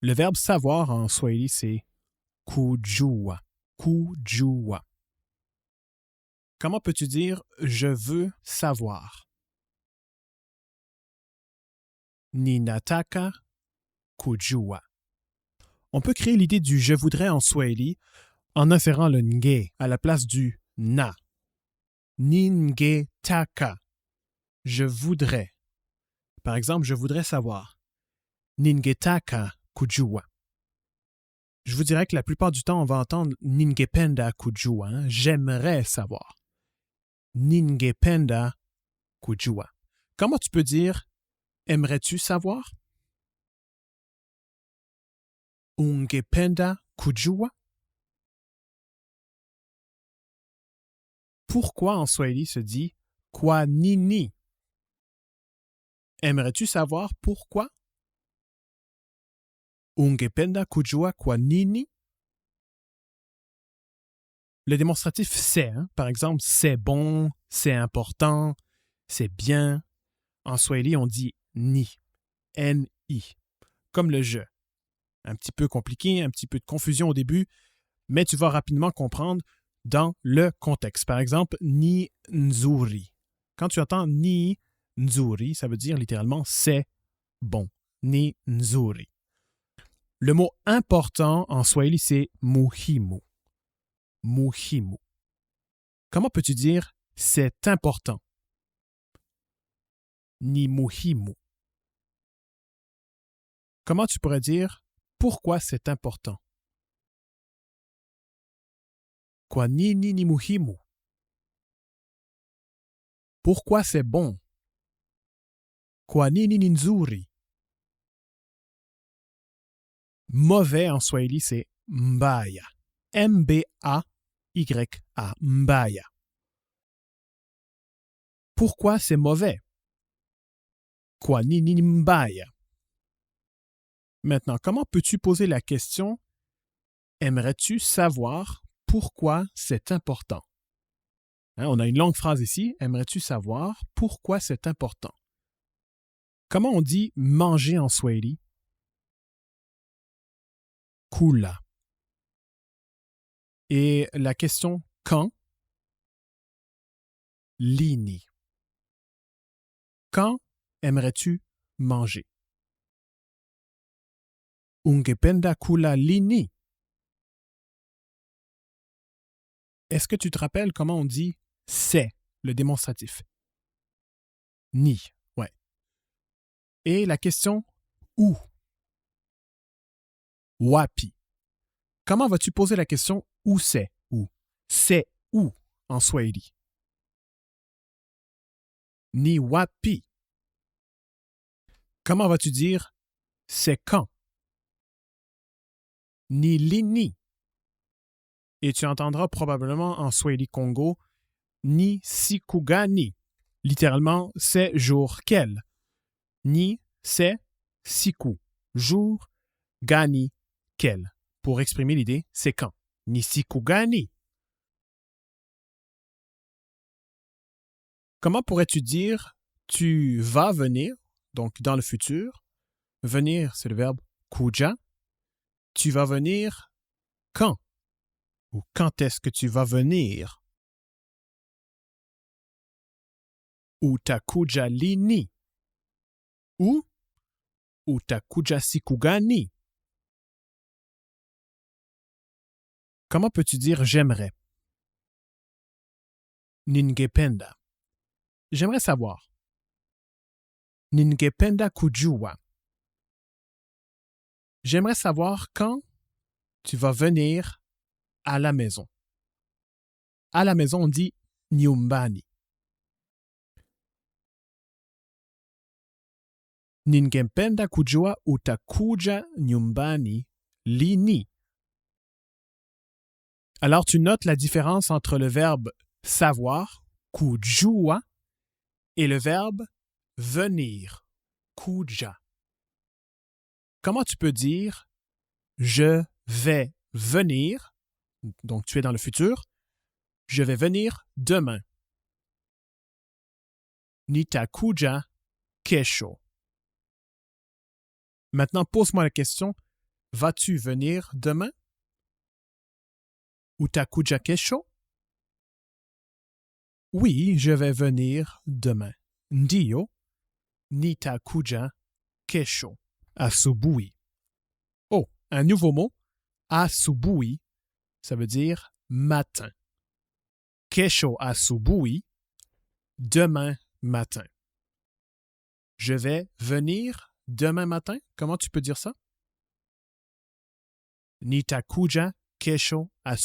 Le verbe savoir en Swahili, c'est kujua. Kujua. Comment peux-tu dire je veux savoir? Ninataka kujua. On peut créer l'idée du je voudrais en Swahili en insérant le nge à la place du na. Ningetaka. Je voudrais. Par exemple, je voudrais savoir. Ningetaka kujua. Je vous dirais que la plupart du temps, on va entendre ningependa kujua. J'aimerais savoir. Ningependa kujua. Comment tu peux dire aimerais-tu savoir? Ungependa kujua? Pourquoi en Swahili se dit kwa nini? Aimerais-tu savoir pourquoi? Ungependa kujua kwa nini? Le démonstratif c'est, par exemple, c'est bon, c'est important, c'est bien. En Swahili, on dit ni, N-I, comme le je. Un petit peu compliqué, un petit peu de confusion au début, mais tu vas rapidement comprendre dans le contexte. Par exemple, ni nzuri. Quand tu entends ni nzuri, ça veut dire littéralement c'est bon. Ni nzuri. Le mot important en Swahili, c'est muhimu. Muhimu. Comment peux-tu dire c'est important? Ni muhimu. Comment tu pourrais dire pourquoi c'est important? Kwa nini ni muhimu? Pourquoi c'est bon? Kwa nini ni nzuri? Mauvais en Swahili, c'est mbaya. M-B-A-Y-A. Mbaya. Pourquoi c'est mauvais? Kwa nini ni mbaya? Maintenant, comment peux-tu poser la question aimerais-tu savoir pourquoi c'est important? On a une longue phrase ici. Aimerais-tu savoir pourquoi c'est important? Comment on dit manger en Swahili? Kula. Et la question quand? Lini. Quand aimerais-tu manger? Ungependa kula lini? Est-ce que tu te rappelles comment on dit c'est, le démonstratif? Ni, ouais. Et la question où? Wapi. Comment vas-tu poser la question où c'est? Où? C'est où en Swahili? Ni wapi. Comment vas-tu dire c'est quand? Ni lini. Et tu entendras probablement en Swahili Congo ni siku gani. Littéralement, c'est jour quel. Ni, c'est siku. Jour, gani, quel. Pour exprimer l'idée, c'est quand. Ni siku gani. Comment pourrais-tu dire tu vas venir, donc dans le futur? Venir, c'est le verbe kuja. Tu vas venir quand? Ou quand est-ce que tu vas venir? Utakuja lini? Ou utakuja siku gani? Comment peux-tu dire j'aimerais? Ningependa. J'aimerais savoir. Ningependa kujua. J'aimerais savoir quand tu vas venir à la maison. À la maison, on dit nyumbani. Ningependa kujua utakuja nyumbani lini. Alors, tu notes la différence entre le verbe savoir, kujua, et le verbe venir, kuja. Comment tu peux dire je vais venir, donc tu es dans le futur, je vais venir demain. Nitakuja kesho. Maintenant, pose-moi la question, Vas-tu venir demain? Utakuja kesho? Oui, je vais venir demain. Ndio, nitakuja kesho. Asubuhi. Oh, un nouveau mot. Asubuhi, ça veut dire matin. Kesho asubuhi, demain matin. Je vais venir demain matin. Comment tu peux dire ça? Nitakuja kesho asubuhi.